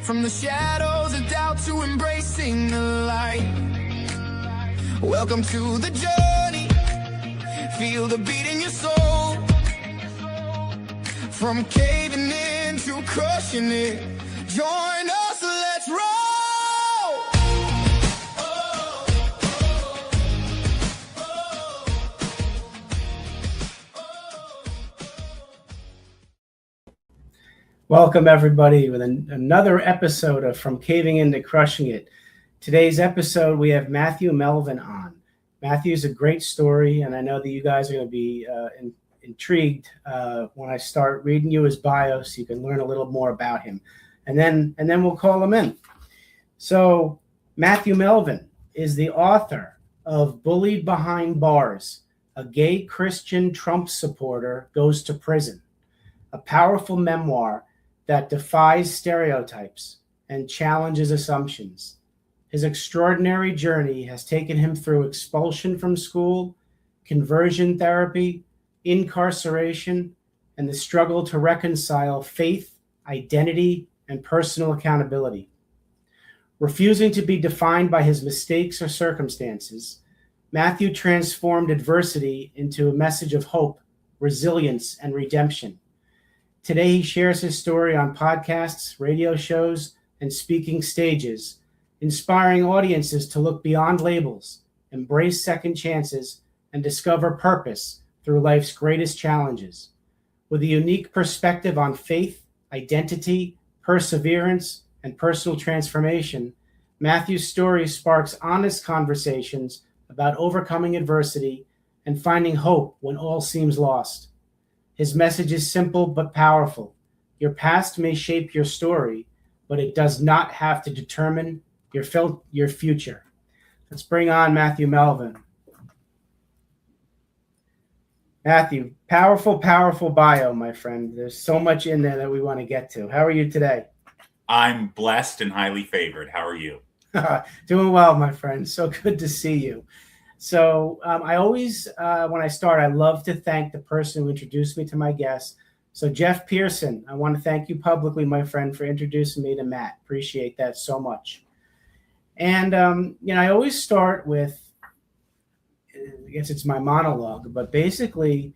From the shadows of doubt to embracing the light. Welcome to the journey. Feel the beat in your soul. From caving in to crushing it. Join us, let's roll. Welcome, everybody, with another episode of From Caving Into Crushing It. Today's episode, we have Matthew Melvin on. Matthew's a great story, and I know that you guys are going to be intrigued when I start reading you his bio so you can learn a little more about him. And then we'll call him in. So Matthew Melvin is the author of Bullied Behind Bars, a gay Christian Trump supporter goes to prison, a powerful memoir that defies stereotypes and challenges assumptions. His extraordinary journey has taken him through expulsion from school, conversion therapy, incarceration, and the struggle to reconcile faith, identity, and personal accountability. Refusing to be defined by his mistakes or circumstances, Matthew transformed adversity into a message of hope, resilience, and redemption. Today, he shares his story on podcasts, radio shows, and speaking stages, inspiring audiences to look beyond labels, embrace second chances, and discover purpose through life's greatest challenges. With a unique perspective on faith, identity, perseverance, and personal transformation, Matthew's story sparks honest conversations about overcoming adversity and finding hope when all seems lost. His message is simple but powerful. Your past may shape your story, but it does not have to determine your future. Let's bring on Matthew Melvin. Matthew, powerful bio, my friend. There's so much in there that we want to get to. How are you today? I'm blessed and highly favored. How are you? Doing well, my friend. So good to see you. So I always, when I start, I love to thank the person who introduced me to my guest. So Jeff Pearson, I want to thank you publicly, my friend, for introducing me to Matt. Appreciate that so much. And, I always start with, I guess it's my monologue, but basically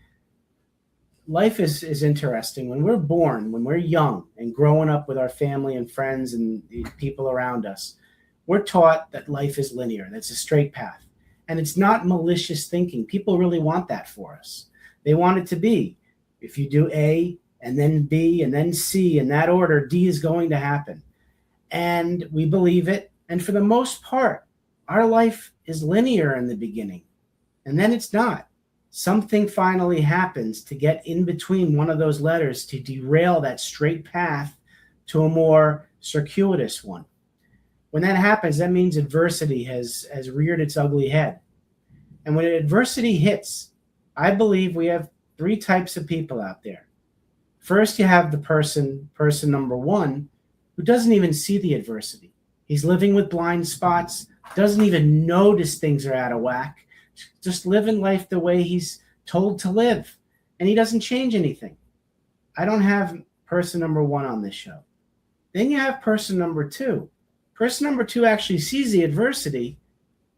life is interesting. When we're born, when we're young and growing up with our family and friends and the people around us, we're taught that life is linear. That's a straight path. And it's not malicious thinking. People really want that for us. They want it to be, if you do A and then B and then C in that order, D is going to happen. And we believe it. And for the most part, our life is linear in the beginning. And then it's not. Something finally happens to get in between one of those letters to derail that straight path to a more circuitous one. When that happens, that means adversity has reared its ugly head. And when adversity hits, I believe we have three types of people out there. First, you have the person number one, who doesn't even see the adversity. He's living with blind spots, doesn't even notice things are out of whack, just living life the way he's told to live, and he doesn't change anything. I don't have person number one on this show. Then you have person number two. Person number two actually sees the adversity,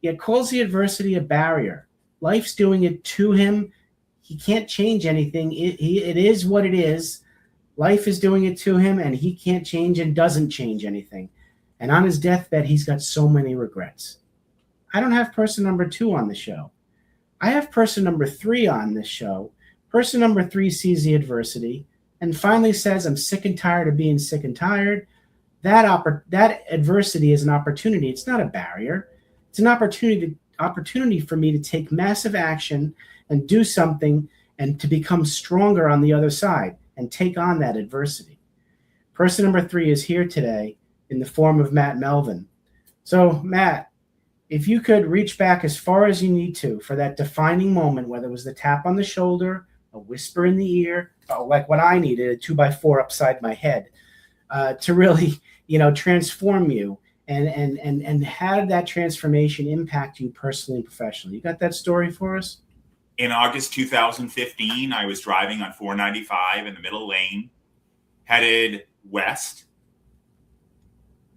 yet calls the adversity a barrier. Life's doing it to him. He can't change anything. It is what it is. Life is doing it to him, and he can't change and doesn't change anything. And on his deathbed, he's got so many regrets. I don't have person number two on the show. I have person number three on this show. Person number three sees the adversity and finally says, I'm sick and tired of being sick and tired. That adversity is an opportunity. It's not a barrier. It's an opportunity for me to take massive action and do something and to become stronger on the other side and take on that adversity. Person number three is here today in the form of Matt Melvin. So, Matt, if you could reach back as far as you need to for that defining moment, whether it was the tap on the shoulder, a whisper in the ear, like what I needed, a 2x4 upside my head, to really, transform you, and how did that transformation impact you personally and professionally? You got that story for us? In August 2015, I was driving on 495 in the middle lane, headed west.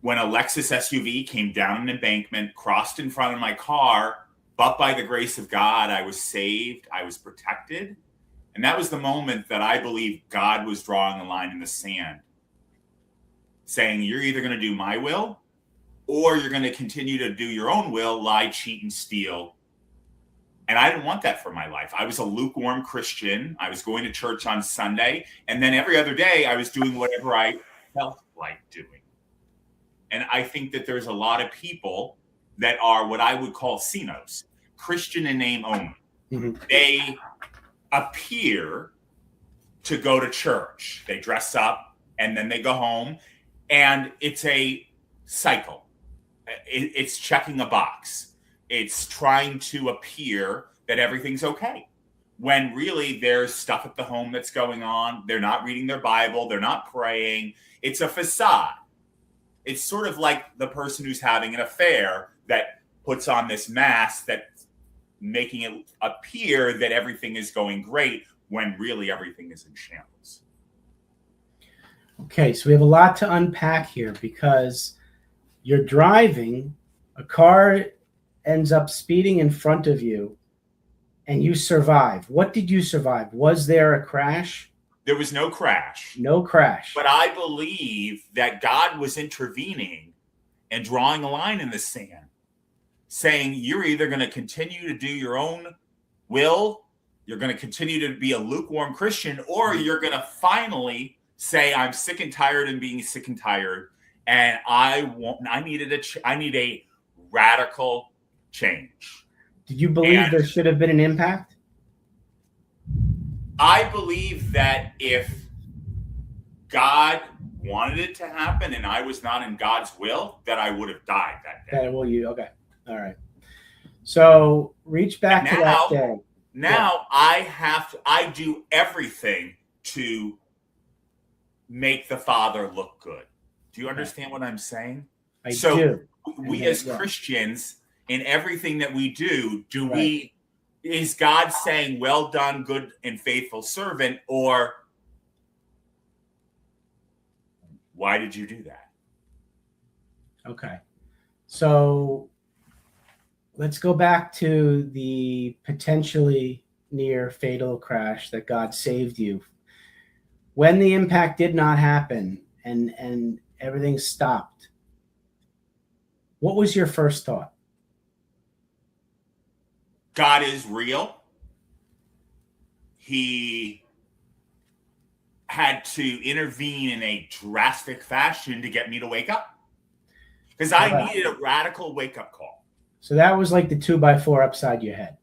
when a Lexus SUV came down an embankment, crossed in front of my car, but by the grace of God, I was saved, I was protected. And that was the moment that I believe God was drawing a line in the sand, saying, you're either going to do my will, or you're going to continue to do your own will, lie, cheat, and steal. And I didn't want that for my life. I was a lukewarm Christian. I was going to church on Sunday. And then every other day, I was doing whatever I felt like doing. And I think that there's a lot of people that are what I would call CINOs, Christian in name only. Mm-hmm. They appear to go to church. They dress up and then they go home. And it's a cycle. It's checking a box. It's trying to appear that everything's okay, when really there's stuff at the home that's going on. They're not reading their Bible. They're not praying. It's a facade. It's sort of like the person who's having an affair that puts on this mask that's making it appear that everything is going great when really everything is in shambles. Okay, so we have a lot to unpack here, because you're driving, a car ends up speeding in front of you, and you survive. What did you survive? Was there a crash? There was no crash. No crash. But I believe that God was intervening and drawing a line in the sand, saying, you're either going to continue to do your own will, you're going to continue to be a lukewarm Christian, or you're going to finally say, I'm sick and tired of being sick and tired, and I need a radical change. Did you believe there should have been an impact? I believe that if God wanted it to happen and I was not in God's will, that I would have died that day. Okay. All right. So reach back to that day. Now I do everything to make the Father look good. Do you understand what I'm saying? I do. We as Christians, in everything that we do, is God saying, well done, good and faithful servant, or why did you do that? Okay. So let's go back to the potentially near fatal crash that God saved you. When the impact did not happen and everything stopped, what was your first thought? God is real. He had to intervene in a drastic fashion to get me to wake up, because I needed a radical wake-up call. So that was like the 2x4 upside your head.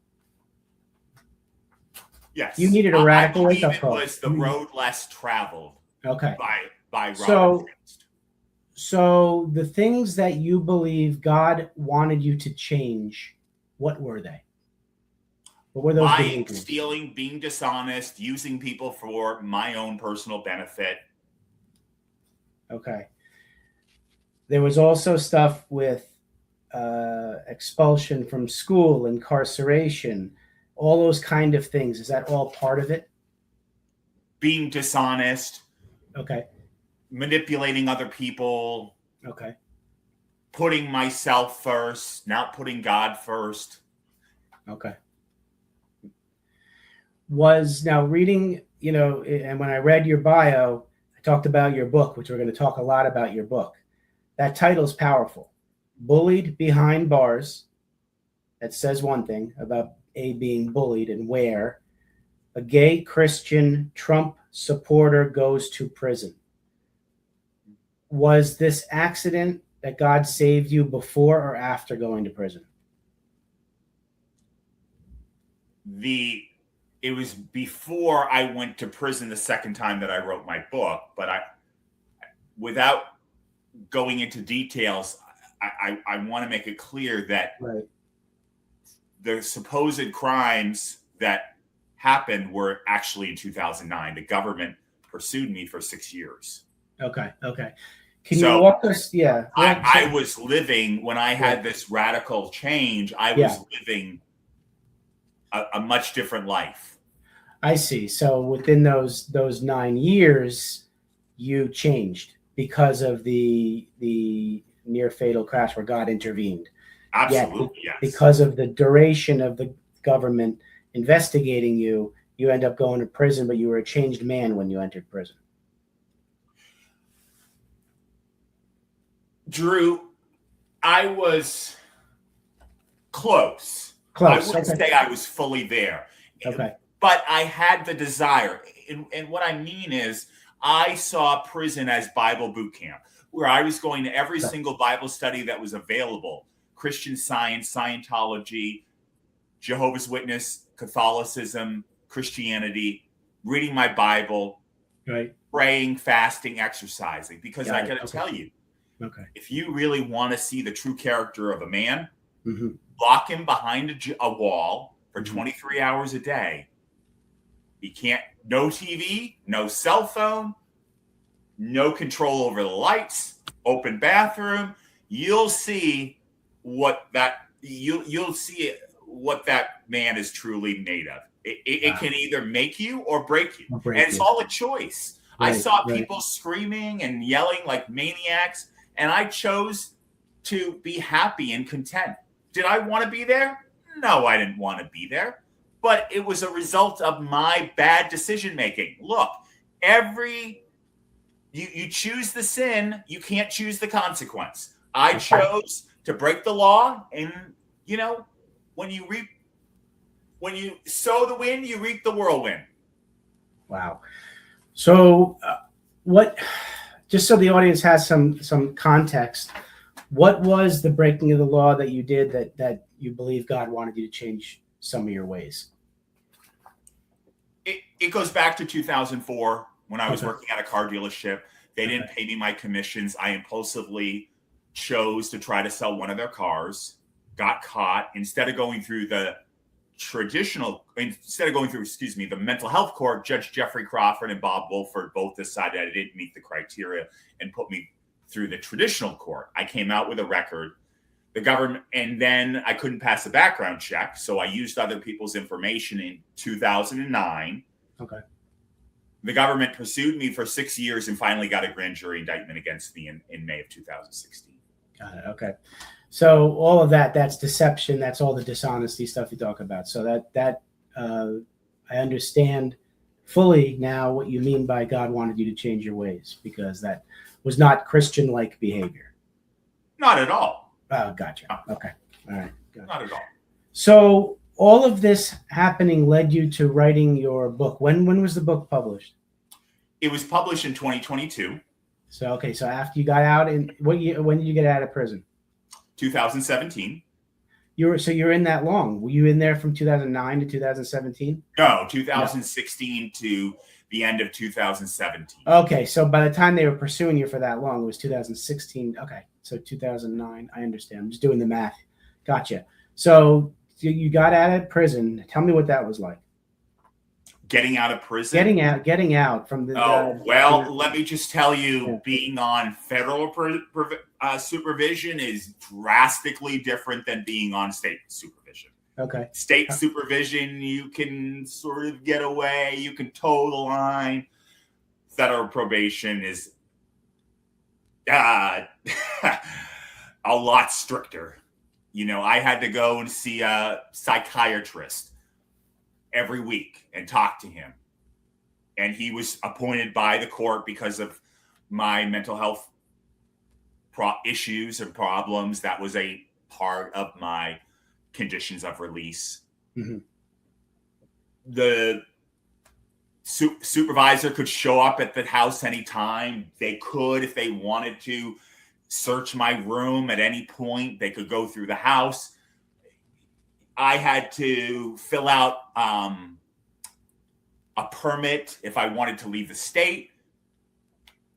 Yes. You needed a radical wake-up call. It was the road less traveled. Okay. By Robert. So the things that you believe God wanted you to change, what were they? What were those lying, behaviors? stealing, being dishonest, using people for my own personal benefit. Okay. There was also stuff with expulsion from school, incarceration, all those kind of things. Is that all part of it? Being dishonest. Okay. Manipulating other people. Okay. Putting myself first, not putting God first. Okay. Was now reading, and when I read your bio, I talked about your book, which we're going to talk a lot about your book. That title's powerful. Bullied Behind Bars. That says one thing about being bullied and where. A gay Christian Trump supporter goes to prison. Was this accident that God saved you before or after going to prison? It was before I went to prison the second time that I wrote my book, but without going into details, I want to make it clear that the supposed crimes that happened were actually in 2009. The government pursued me for 6 years. Okay. Can you walk us? Yeah. I was living, when I had this radical change, I was living a much different life. I see. So within those 9 years, you changed. because of the near fatal crash where God intervened. Absolutely, Yet, yes. because of the duration of the government investigating you, you end up going to prison, but you were a changed man when you entered prison. Drew, I was close. I wouldn't say I was fully there. Okay. But I had the desire. And what I mean is, I saw prison as Bible boot camp, where I was going to every single Bible study that was available: Christian Science, Scientology, Jehovah's Witness, Catholicism, Christianity, reading my Bible, right, praying, fasting, exercising. Because I got to tell you, if you really want to see the true character of a man, lock him behind a wall for 23 hours a day. He can't, no TV, no cell phone, no control over the lights, open bathroom. You'll see what that man is truly made of. It can either make you or break you. And it's all a choice. Right, I saw people screaming and yelling like maniacs, and I chose to be happy and content. Did I want to be there? No, I didn't want to be there. But it was a result of my bad decision making. Look, you choose the sin, you can't choose the consequence. I chose to break the law, and when you sow the wind, you reap the whirlwind. Wow. So, just so the audience has some context, what was the breaking of the law that you did that you believe God wanted you to change some of your ways? It goes back to 2004 when I was working at a car dealership. They didn't pay me my commissions. I impulsively chose to try to sell one of their cars, got caught. Instead of going through the mental health court, Judge Jeffrey Crawford and Bob Wolford both decided I didn't meet the criteria and put me through the traditional court. I came out with a record. The government, and then I couldn't pass a background check, so I used other people's information in 2009. Okay. The government pursued me for 6 years and finally got a grand jury indictment against me in May of 2016. Got it. Okay. So all of that's deception. That's all the dishonesty stuff you talk about. So that I understand fully now what you mean by God wanted you to change your ways, because that was not Christian-like behavior. Not at all. Oh, gotcha. Okay. All right. Gotcha. Not at all. So all of this happening led you to writing your book. When was the book published? It was published in 2022. So, okay. So after you got out, when did you get out of prison? 2017. You're in that long. Were you in there from 2009 to 2017? No, 2016 to the end of 2017. Okay. So by the time they were pursuing you for that long, it was 2016. Okay. So 2009, I understand. I'm just doing the math. Gotcha. So you got out of prison. Tell me what that was like. Getting out of prison? Getting out from the... let me just tell you, being on federal supervision is drastically different than being on state supervision. Okay. State supervision, you can sort of get away. You can toe the line. Federal probation is a lot stricter. I had to go and see a psychiatrist every week and talk to him. And he was appointed by the court because of my mental health issues and problems. That was a part of my conditions of release. Mm-hmm. The supervisor could show up at the house anytime. They could, if they wanted to, search my room at any point. They could go through the house. I had to fill out a permit if I wanted to leave the state.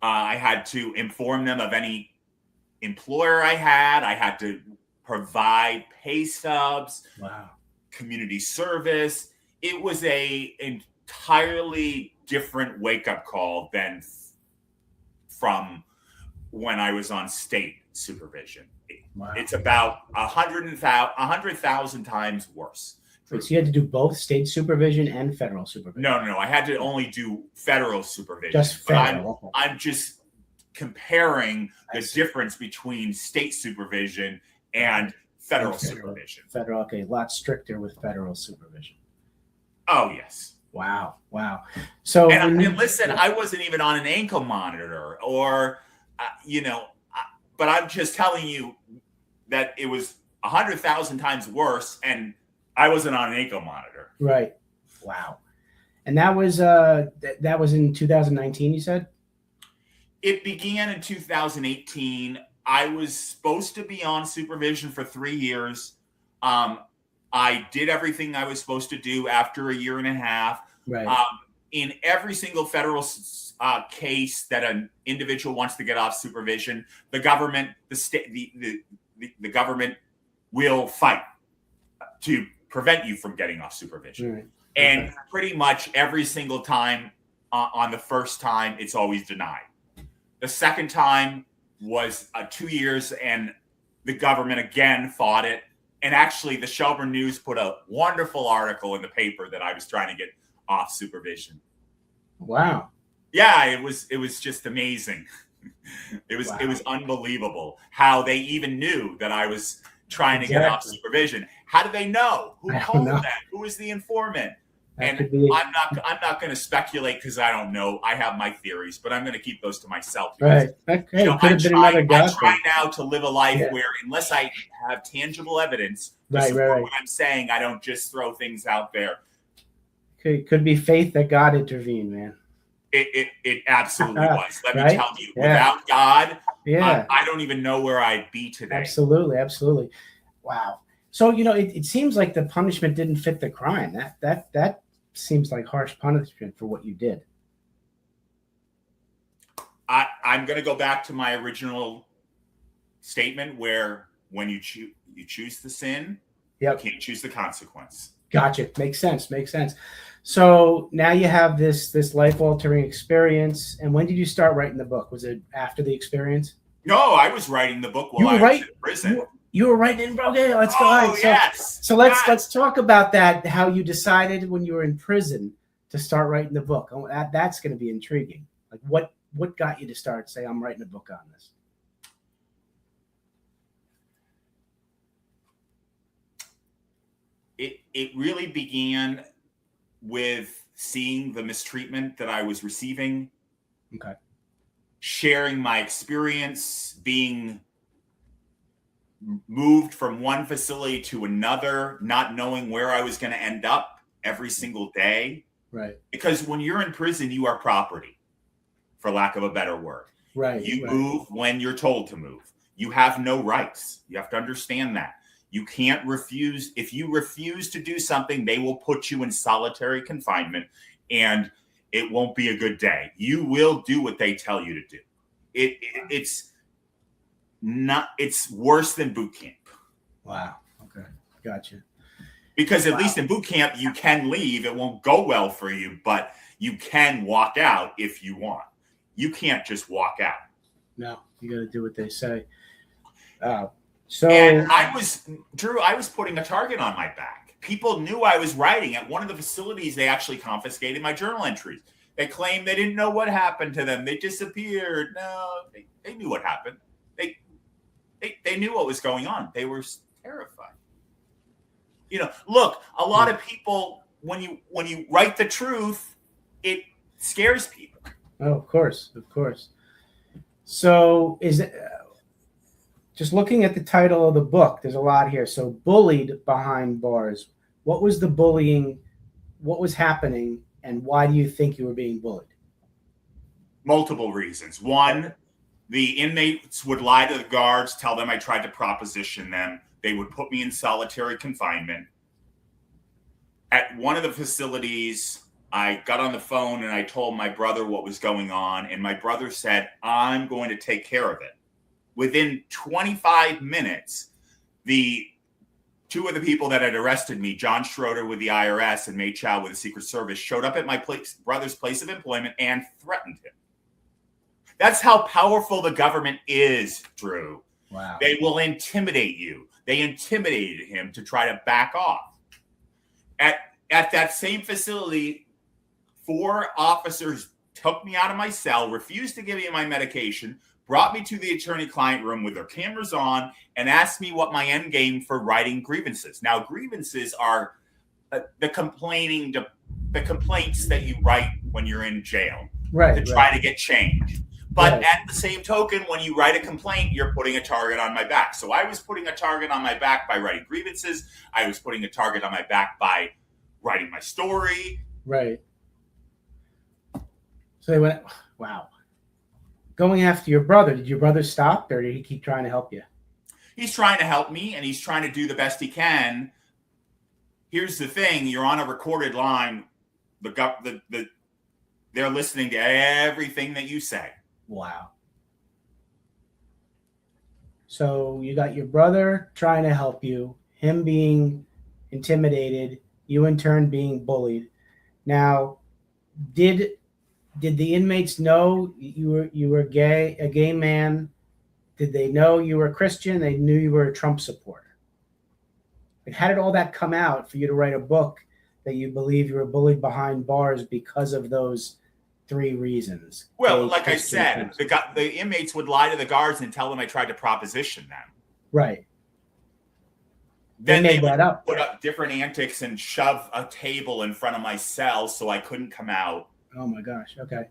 I had to inform them of any employer I had. I had to provide pay stubs. Wow. Community service. It was a entirely different wake-up call than from when I was on state supervision. Wow. It's about 100,000 times worse. So you had to do both state supervision and federal supervision? No. I had to only do federal supervision. Just federal. I'm just comparing the difference between state supervision and federal supervision. Federal, okay, a lot stricter with federal supervision. Oh, yes. Wow. So, and listen, I wasn't even on an ankle monitor or, but I'm just telling you that it was 100,000 times worse, and I wasn't on an ankle monitor. Right. Wow. And that was in 2019, you said? It began in 2018. I was supposed to be on supervision for 3 years. I did everything I was supposed to do after a year and a half. Right. In every single federal case that an individual wants to get off supervision, the government, the state, the government will fight to prevent you from getting off supervision. Right. And pretty much every single time, on the first time, it's always denied. The second time was 2 years, and the government again fought it. And actually, the Shelburne News put a wonderful article in the paper that I was trying to get off supervision. Wow. Yeah, it was just amazing. It was unbelievable how they even knew that I was trying to get off supervision. How did they know? Who told them? Who was the informant? And I'm not going to speculate because I don't know. I have my theories, but I'm going to keep those to myself. Right. Okay. I try now to live a life where, unless I have tangible evidence to support what I'm saying, I don't just throw things out there. Could be faith that God intervened, man. It absolutely was. Let me tell you, without God, I don't even know where I'd be today. Absolutely. Wow. So, it seems like the punishment didn't fit the crime. That seems like harsh punishment for what you did. I'm going to go back to my original statement where when you choose the sin, you can't choose the consequence. Gotcha. Makes sense. So now you have this life-altering experience. And when did you start writing the book? Was it after the experience? No, I was writing the book while I was in prison. You were writing it? Okay, let's go. Oh, yes. So let's talk about that, how you decided when you were in prison to start writing the book. That's going to be intriguing. Like what got you to say, I'm writing a book on this? It really began with seeing the mistreatment that I was receiving. Okay. Sharing my experience, being moved from one facility to another, not knowing where I was going to end up every single day. Right. Because when you're in prison, you are property, for lack of a better word. Right. You move when you're told to move. You have no rights. You have to understand that. You can't refuse. If you refuse to do something, they will put you in solitary confinement, and it won't be a good day. You will do what they tell you to do. It's worse than boot camp. Wow. Okay. Gotcha. Because at least in boot camp, you can leave. It won't go well for you, but you can walk out if you want. You can't just walk out. No, you got to do what they say. And I was putting a target on my back. People knew I was writing. At one of the facilities, they actually confiscated my journal entries. They claimed they didn't know what happened to them. They disappeared. No, they knew what happened. They knew what was going on. They were terrified. Look, a lot of people, when you write the truth, it scares people. Oh, of course. So is it just looking at the title of the book? There's a lot here. So, Bullied Behind Bars. What was the bullying? What was happening? And why do you think you were being bullied? Multiple reasons. One, the inmates would lie to the guards, tell them I tried to proposition them. They would put me in solitary confinement. At one of the facilities, I got on the phone and I told my brother what was going on. And my brother said, I'm going to take care of it. Within 25 minutes, the two of the people that had arrested me, John Schroeder with the IRS and May Chow with the Secret Service, showed up at my brother's place of employment and threatened him. That's how powerful the government is, Drew. Wow. They will intimidate you. They intimidated him to try to back off. At that same facility, 4 officers took me out of my cell, refused to give me my medication, brought me to the attorney-client room with their cameras on, and asked me what my end game for writing grievances. Now, grievances are the complaints that you write when you're in jail to try to get change. But at the same token, when you write a complaint, you're putting a target on my back. So I was putting a target on my back by writing grievances. I was putting a target on my back by writing my story. Right. So they went, wow. Going after your brother, did your brother stop, or did he keep trying to help you? He's trying to help me, and he's trying to do the best he can. Here's the thing. You're on a recorded line. They're listening to everything that you say. Wow. So you got your brother trying to help you, him being intimidated, you in turn being bullied. Now, did the inmates know you were gay, a gay man? Did they know you were a Christian? They knew you were a Trump supporter. Like, how did all that come out for you to write a book that you believe you were bullied behind bars because of those 3 reasons? Well, like I said, the inmates would lie to the guards and tell them I tried to proposition them. Right. Then they would put up different antics and shove a table in front of my cell so I couldn't come out. Oh my gosh. Okay.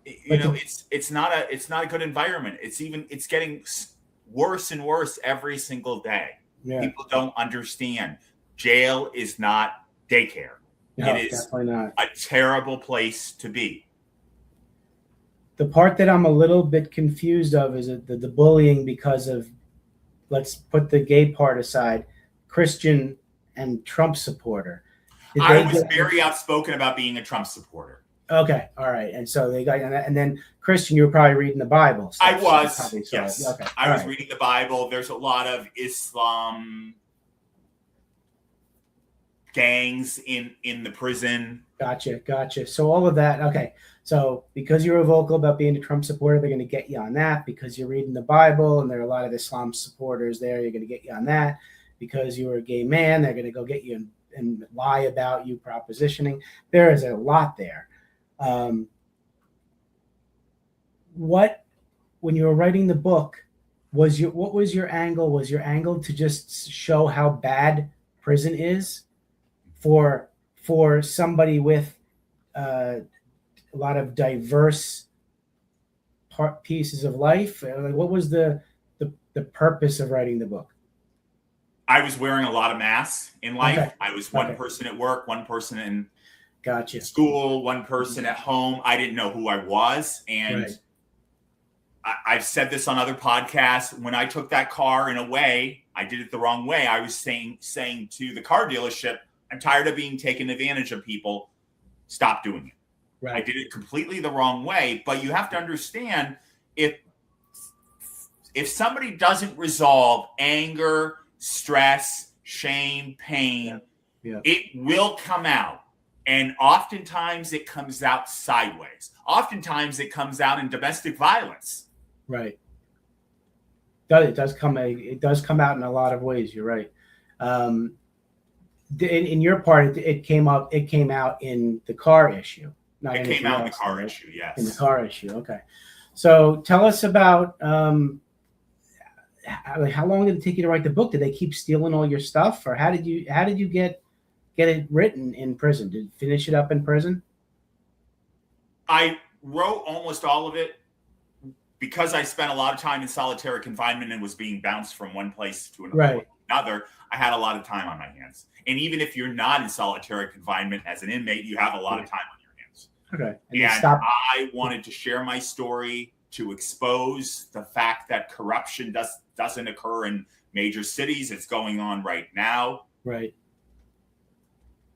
It's not a good environment. It's getting worse and worse every single day. Yeah. People don't understand. Jail is not daycare. No, it is definitely not. A terrible place to be. The part that I'm a little bit confused of is the bullying because of, let's put the gay part aside, Christian and Trump supporter. I was very outspoken about being a Trump supporter. Okay, all right. And so they got, and then Christian, you were probably reading the Bible. I was, yes. Okay, I was reading the Bible. There's a lot of Islam gangs in the prison. Gotcha. So all of that, okay. So because you were vocal about being a Trump supporter, they're going to get you on that. Because you're reading the Bible and there are a lot of Islam supporters there, you're going to get you on that. Because you were a gay man, they're going to go get you and lie about you propositioning. There is a lot there. When you were writing the book, what was your angle? Was your angle to just show how bad prison is for somebody with a lot of diverse pieces of life? Like, what was the purpose of writing the book? I was wearing a lot of masks in life. Okay. I was one person at work, one person in school, one person at home. I didn't know who I was. And I've said this on other podcasts. When I took that car, in a way, I did it the wrong way. I was saying to the car dealership, I'm tired of being taken advantage of people. Stop doing it. Right. I did it completely the wrong way. But you have to understand, if somebody doesn't resolve anger, stress, shame, pain, it will come out. And oftentimes it comes out sideways. Oftentimes it comes out in domestic violence. Right. It does come out in a lot of ways. You're right. In your part, it came out in the car issue. It came out in the car issue, yes. In the car issue, okay. So tell us about how long did it take you to write the book? Did they keep stealing all your stuff, or how did you get it written in prison? Did you finish it up in prison? I wrote almost all of it because I spent a lot of time in solitary confinement and was being bounced from one place to another. I had a lot of time on my hands. And even if you're not in solitary confinement as an inmate, you have a lot of time on your hands. Okay. And I wanted to share my story to expose the fact that corruption doesn't occur in major cities. It's going on right now. Right.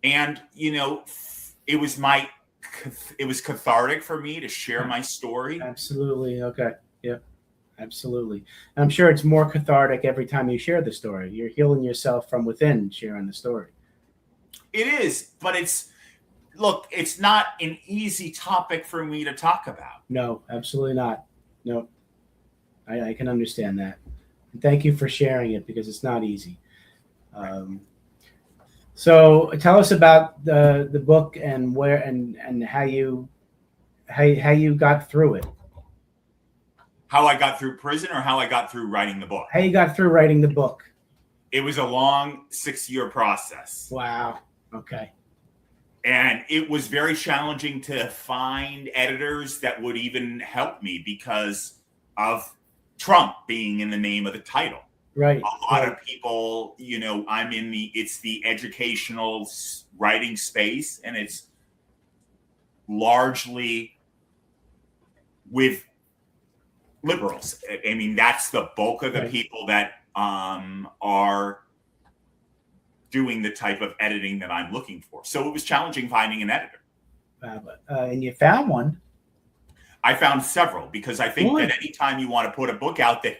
And, it was cathartic for me to share my story. Absolutely. Okay. Yeah, absolutely. And I'm sure it's more cathartic every time you share the story. You're healing yourself from within sharing the story. It is, but it's not an easy topic for me to talk about. No, absolutely not. No, I can understand that. And thank you for sharing it, because it's not easy. So tell us about the book and where and how you got through it. How I got through prison or how I got through writing the book? How you got through writing the book? It was a long 6-year process. Wow. Okay. And it was very challenging to find editors that would even help me because of Trump being in the name of the title. Right. A lot of people, I'm in it's the educational writing space, and it's largely with liberals. I mean, that's the bulk of the people that are doing the type of editing that I'm looking for. So it was challenging finding an editor. And you found one. I found several, because I think that anytime you want to put a book out there,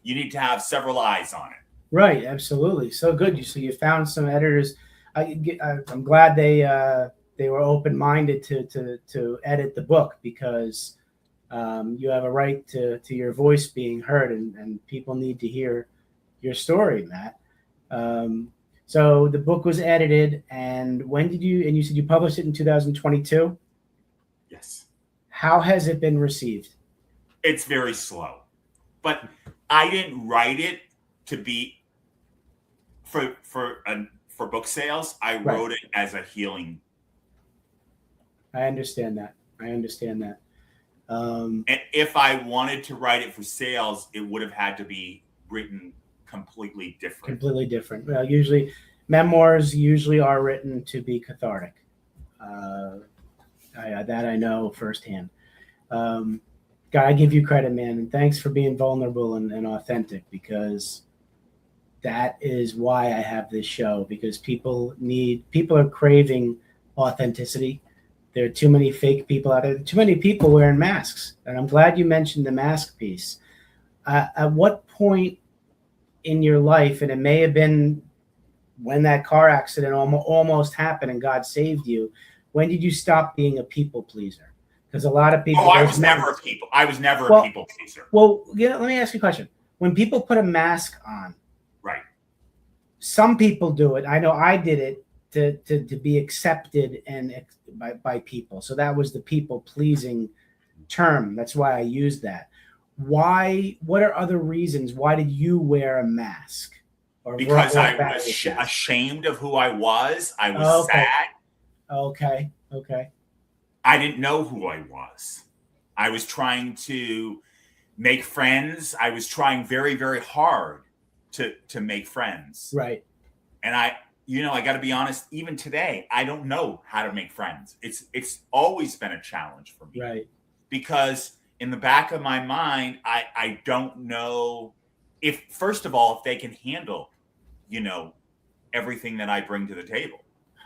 you need to have several eyes on it. Right, absolutely. So good. So you found some editors. I'm glad they were open-minded to edit the book, because you have a right to your voice being heard, and people need to hear your story, Matt. So the book was edited, and you said you published it in 2022? Yes. How has it been received? It's very slow, but I didn't write it to be for book sales. I wrote it as a healing. I understand that. And if I wanted to write it for sales, it would have had to be written completely different. Well, usually memoirs are written to be cathartic. That I know firsthand. God, I give you credit, man, and thanks for being vulnerable and authentic, because that is why I have this show, because people are craving authenticity. There are too many fake people out there. Too many people wearing masks, and I'm glad you mentioned the mask piece. At what point in your life, and it may have been when that car accident almost happened and God saved you, when did you stop being a people pleaser? Because a lot of people. I was never a people pleaser. Well, let me ask you a question. When people put a mask on, right? Some people do it. I know I did it to be accepted and by people. So that was the people pleasing term. That's why I used that. Why? What are other reasons? Why did you wear a mask? Because I was ashamed of who I was. I was sad. Okay. I didn't know who I was. I was trying to make friends. I was trying very, very hard to make friends. Right. And I got to be honest, even today, I don't know how to make friends. It's always been a challenge for me. Right. Because in the back of my mind, I don't know if they can handle, everything that I bring to the table.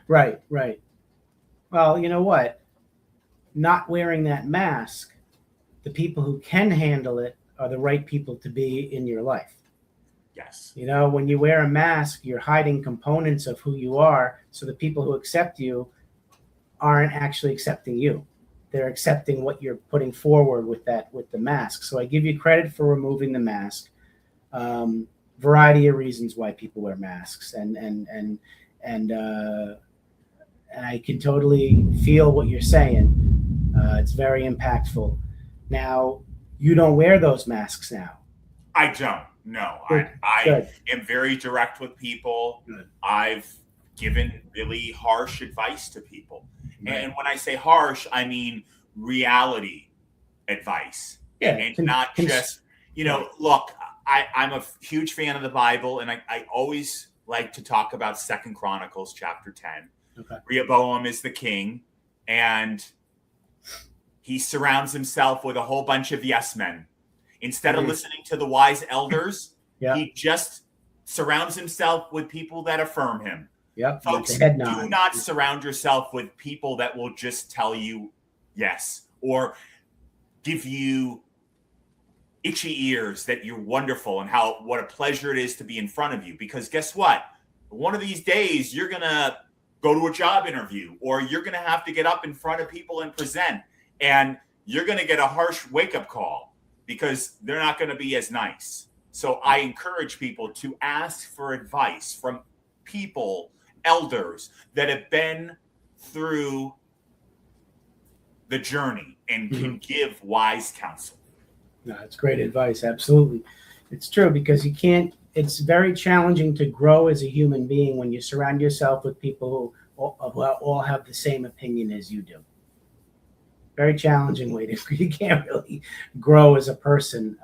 Right. Well, you know what? Not wearing that mask, the people who can handle it are the right people to be in your life. Yes. When you wear a mask, you're hiding components of who you are. So the people who accept you aren't actually accepting you. They're accepting what you're putting forward with the mask. So I give you credit for removing the mask. Variety of reasons why people wear masks, and I can totally feel what you're saying. It's very impactful. Now, you don't wear those masks now. I don't. No, I am very direct with people. Good. I've given really harsh advice to people. Right. And when I say harsh, I mean reality advice. Yeah, and not just, look, I'm a huge fan of the Bible, and I always like to talk about 2 Chronicles chapter 10. Okay. Rehoboam is the king, and he surrounds himself with a whole bunch of yes men. Instead of listening to the wise elders, he just surrounds himself with people that affirm him. Yep. Folks, do not surround yourself with people that will just tell you yes, or give you itchy ears that you're wonderful and what a pleasure it is to be in front of you. Because guess what? One of these days, you're going to go to a job interview, or you're going to have to get up in front of people and present, and you're going to get a harsh wake-up call because they're not going to be as nice. So I encourage people to ask for advice from people elders that have been through the journey and can give wise counsel. No, it's great advice. Absolutely. It's true, because you can't, it's very challenging to grow as a human being when you surround yourself with people who all have the same opinion as you do. Very challenging way to, you can't really grow as a person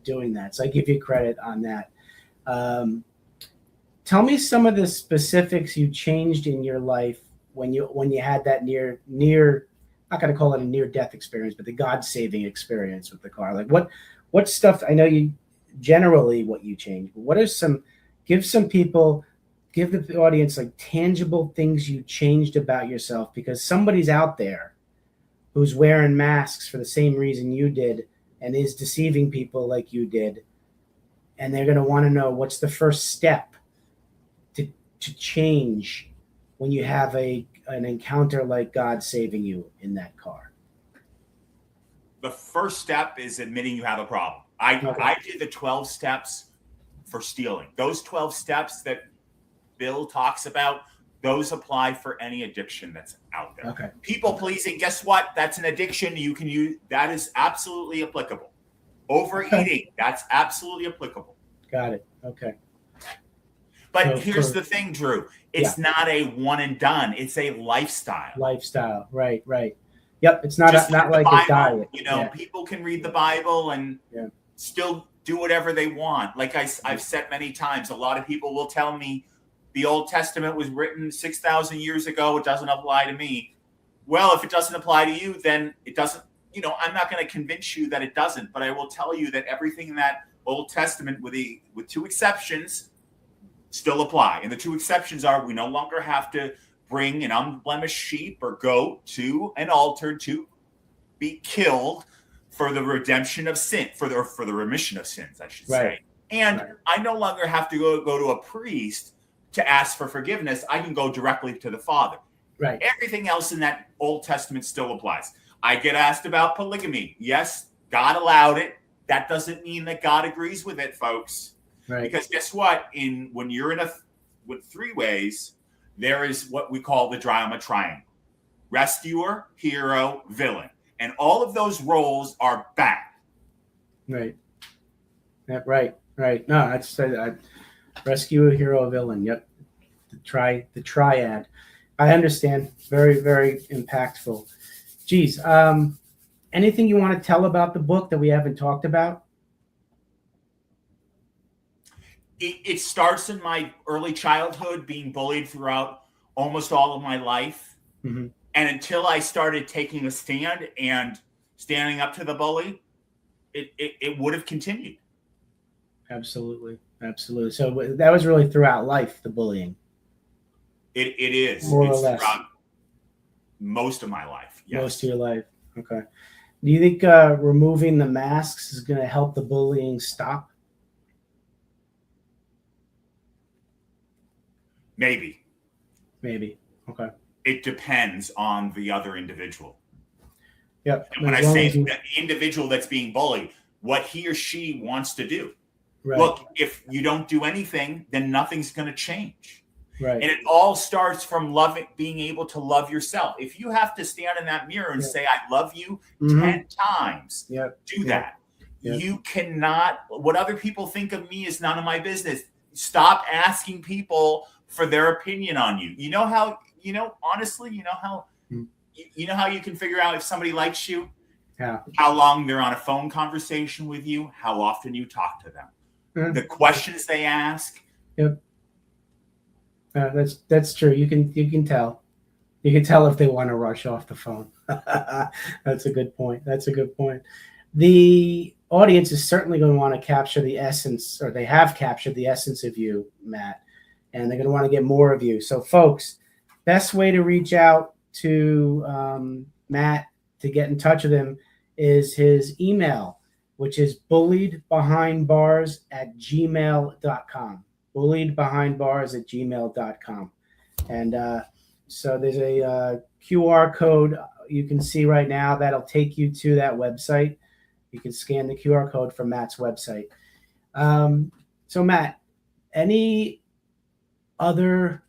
doing that. So I give you credit on that. Tell me some of the specifics you changed in your life when you had that near, not going to call it a near-death experience, but the God-saving experience with the car. Like what stuff, I know you generally what you changed, but what are give the audience like tangible things you changed about yourself, because somebody's out there who's wearing masks for the same reason you did and is deceiving people like you did. And they're going to want to know, what's the first step to change when you have an encounter like God saving you in that car? The first step is admitting you have a problem. I did the 12 steps for stealing. Those 12 steps that Bill talks about, those apply for any addiction that's out there. Okay. People pleasing, guess what? That's an addiction you can use. That is absolutely applicable. Overeating, that's absolutely applicable. Got it. Okay. But here's the thing, Drew. It's not a one and done. It's a lifestyle. Lifestyle. Right. Yep. It's not like Bible, a diet. People can read the Bible and still do whatever they want. Like I've said many times, a lot of people will tell me the Old Testament was written 6,000 years ago. It doesn't apply to me. Well, if it doesn't apply to you, then it doesn't, I'm not going to convince you that it doesn't, but I will tell you that everything in that Old Testament with two exceptions still apply. And the two exceptions are, we no longer have to bring an unblemished sheep or goat to an altar to be killed for the redemption of sin, for the remission of sins, I should say. And I no longer have to go to a priest to ask for forgiveness. I can go directly to the Father. Right. Everything else in that Old Testament still applies. I get asked about polygamy. Yes, God allowed it. That doesn't mean that God agrees with it, folks. Right. Because guess what? When you're with three ways, there is what we call the drama triangle: rescuer, hero, villain, and all of those roles are bad. Right. Yeah, right. No, that's rescuer, hero, villain. Yep. The triad. I understand. Very, very impactful. Geez. Anything you want to tell about the book that we haven't talked about? It starts in my early childhood, being bullied throughout almost all of my life. Mm-hmm. And until I started taking a stand and standing up to the bully, it would have continued. Absolutely. So that was really throughout life, the bullying. It is. More or it's less. Throughout most of my life. Yes. Most of your life. Okay. Do you think removing the masks is going to help the bullying stop? Maybe. Okay. It depends on the other individual. Yep. And when I say the individual that's being bullied, what he or she wants to do. Right. Look, if you don't do anything, then nothing's going to change. Right. And it all starts from being able to love yourself. If you have to stand in that mirror and say, I love you 10 times, do that. Yep. You cannot, what other people think of me is none of my business. Stop asking people for their opinion on you. Honestly, you know how you can figure out if somebody likes you? Yeah. How long they're on a phone conversation with you, how often you talk to them. Mm-hmm. The questions they ask. Yep. That's true. You can tell. You can tell if they want to rush off the phone. That's a good point. The audience is certainly going to want to capture the essence, or they have captured the essence of you, Matt, and they're going to want to get more of you. So, folks, best way to reach out to Matt to get in touch with him is his email, which is bulliedbehindbars@gmail.com. bulliedbehindbars@gmail.com. And so there's a QR code you can see right now that'll take you to that website. You can scan the QR code from Matt's website. So Matt, any other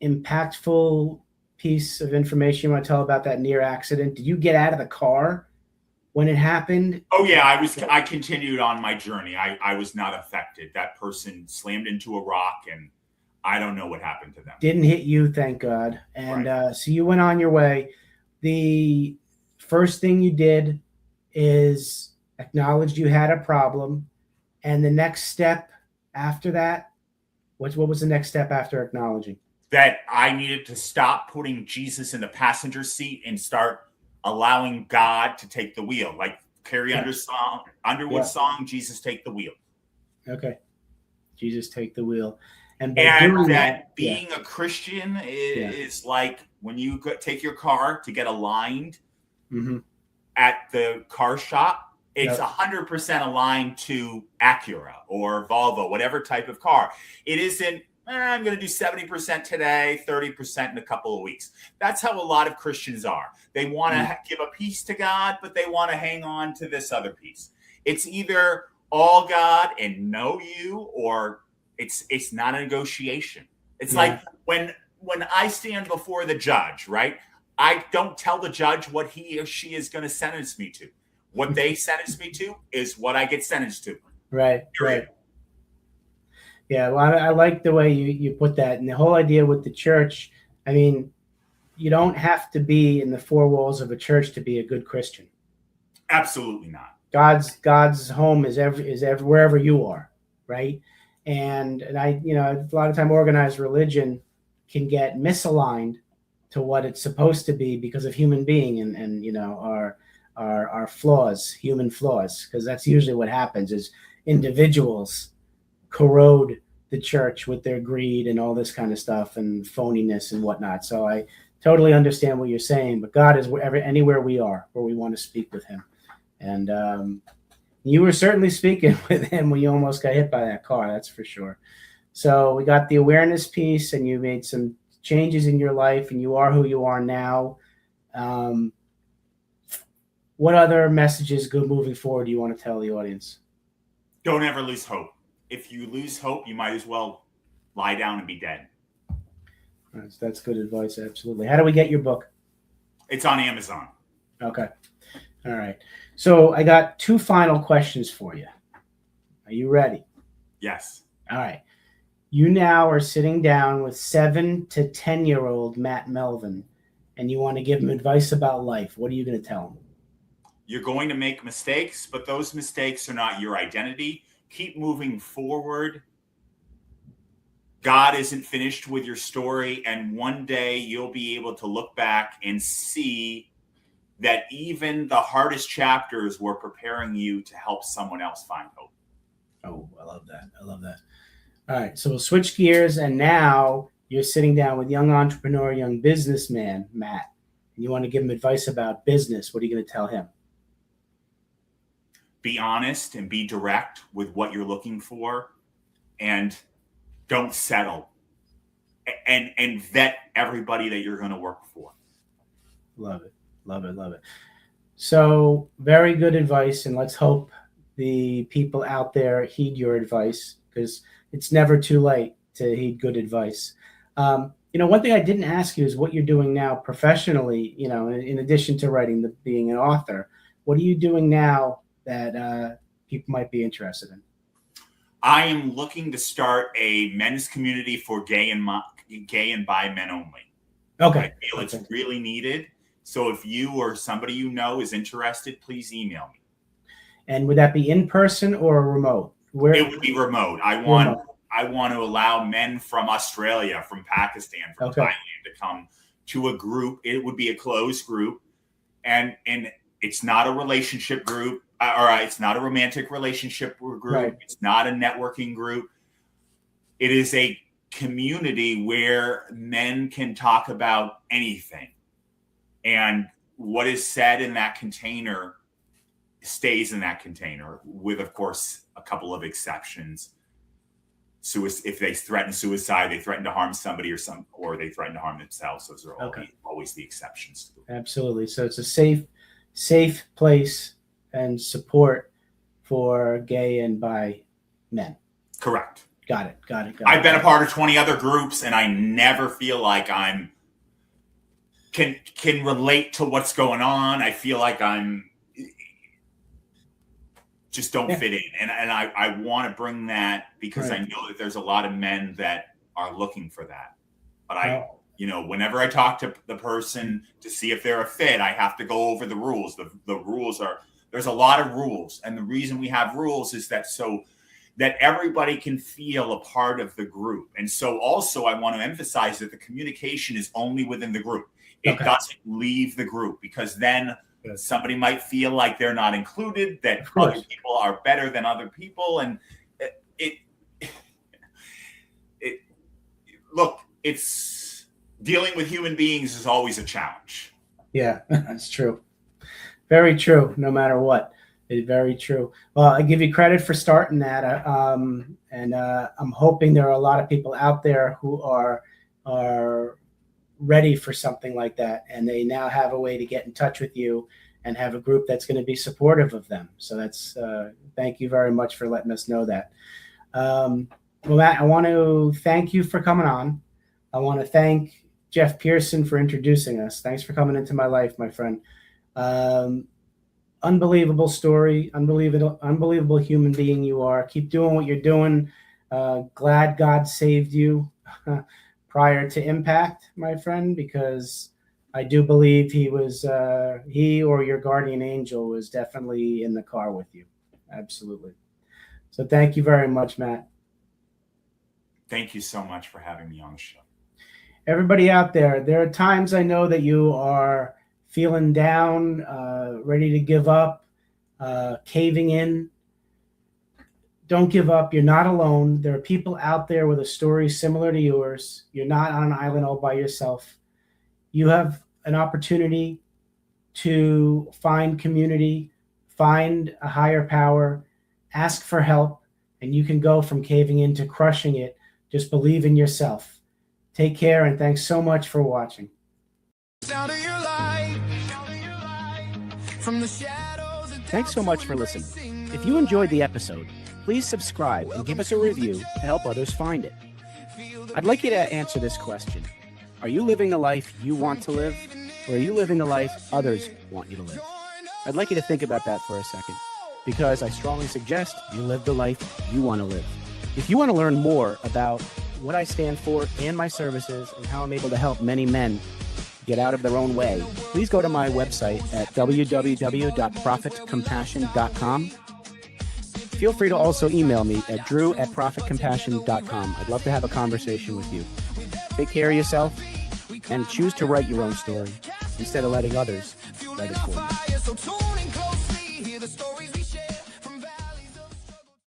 impactful piece of information you want to tell about that near accident? Did you get out of the car when it happened? Oh yeah, I continued on my journey. I was not affected. That person slammed into a rock, and I don't know what happened to them. Didn't hit you, thank God. And Right. so you went on your way. The first thing you did is acknowledged you had a problem. And the next step after that, what was the next step after acknowledging? That I needed to stop putting Jesus in the passenger seat and start allowing God to take the wheel. Like Carrie Underwood's song, Jesus Take the Wheel. Okay. Jesus take the wheel. And by doing that, being a Christian is like when you take your car to get aligned at the car shop, it's 100% aligned to Acura or Volvo, whatever type of car. It isn't, I'm going to do 70% today, 30% in a couple of weeks. That's how a lot of Christians are. They want to give a piece to God, but they want to hang on to this other piece. It's either all God and no you, or it's not a negotiation. It's like when I stand before the judge, right? I don't tell the judge what he or she is going to sentence me to. What they sentence me to is what I get sentenced to. Right. Period. Right. Yeah, well, I like the way you put that. And the whole idea with the church, I mean, you don't have to be in the four walls of a church to be a good Christian. Absolutely not. God's home is wherever you are, right? And I, a lot of time organized religion can get misaligned to what it's supposed to be because of human being and our flaws, human flaws, because that's usually what happens is individuals corrode the church with their greed and all this kind of stuff and phoniness and whatnot. So I totally understand what you're saying, but God is anywhere we are where we want to speak with him. And you were certainly speaking with him when you almost got hit by that car, that's for sure. So we got the awareness piece, and you made some changes in your life, and you are who you are now. What other messages good moving forward do you want to tell the audience? Don't ever lose hope. If you lose hope, you might as well lie down and be dead. That's good advice, absolutely. How do we get your book? It's on Amazon. Okay. All right. So I got two final questions for you. Are you ready? Yes. All right. You now are sitting down with 7 to 10-year-old Matt Melvin, and you want to give him advice about life. What are you going to tell him? You're going to make mistakes, but those mistakes are not your identity. Keep moving forward. God isn't finished with your story, and one day you'll be able to look back and see that even the hardest chapters were preparing you to help someone else find hope. Oh, I love that. I love that. All right, so we'll switch gears, and now you're sitting down with young entrepreneur, young businessman, Matt, and you want to give him advice about business. What are you going to tell him? Be honest and be direct with what you're looking for, and don't settle. And vet everybody that you're going to work for. Love it. Love it. Love it. So very good advice. And let's hope the people out there heed your advice, because it's never too late to heed good advice. One thing I didn't ask you is what you're doing now professionally, in addition to writing, being an author. What are you doing now that people might be interested in? I am looking to start a men's community for gay and bi men only. Okay. I feel it's really needed. So if you or somebody you know is interested, please email me. And would that be in person or remote? It would be remote. I want to allow men from Australia, from Pakistan, from Thailand to come to a group. It would be a closed group, and it's not a relationship group. It's not a romantic relationship group. Right. It's not a networking group. It is a community where men can talk about anything. And what is said in that container stays in that container, with, of course, a couple of exceptions. If they threaten suicide, they threaten to harm somebody, or they threaten to harm themselves. Those are always the exceptions. Absolutely. So it's a safe place and support for gay and bi men. Correct. Got it. I've been a part of 20 other groups, and I never feel like I'm can relate to what's going on. I feel like I'm just don't fit in. And I want to bring that because I know that there's a lot of men that are looking for that. But whenever I talk to the person to see if they're a fit, I have to go over the rules. The rules there's a lot of rules. And the reason we have rules is that so that everybody can feel a part of the group. And so also I want to emphasize that the communication is only within the group. It doesn't leave the group, because then somebody might feel like they're not included, that other people are better than other people. And it's dealing with human beings is always a challenge. Yeah, that's true. Very true. No matter what. It's very true. Well, I give you credit for starting that. And I'm hoping there are a lot of people out there who are ready for something like that. And they now have a way to get in touch with you and have a group that's going to be supportive of them. So that's, thank you very much for letting us know that. Well, Matt, I want to thank you for coming on. I want to thank Jeff Pearson for introducing us. Thanks for coming into my life, my friend. Unbelievable story, unbelievable human being you are. Keep doing what you're doing. Glad God saved you prior to impact, my friend, because I do believe he or your guardian angel was definitely in the car with you. Absolutely. So thank you very much, Matt. Thank you so much for having me on the show. Everybody out there are times I know that you are feeling down, ready to give up, caving in. Don't give up. You're not alone. There are people out there with a story similar to yours. You're not on an island all by yourself. You have an opportunity to find community, find a higher power, ask for help, and you can go from caving in to crushing it. Just believe in yourself. Take care, and thanks so much for watching. Thanks so much for listening. If you enjoyed the episode, please subscribe and give us a review to help others find it. I'd like you to answer this question. Are you living the life you want to live, or are you living the life others want you to live? I'd like you to think about that for a second, because I strongly suggest you live the life you want to live. If you want to learn more about what I stand for and my services and how I'm able to help many men get out of their own way, please go to my website at www.profitcompassion.com. Feel free to also email me at drew@profitcompassion.com. I'd love to have a conversation with you. Take care of yourself and choose to write your own story instead of letting others write it for you.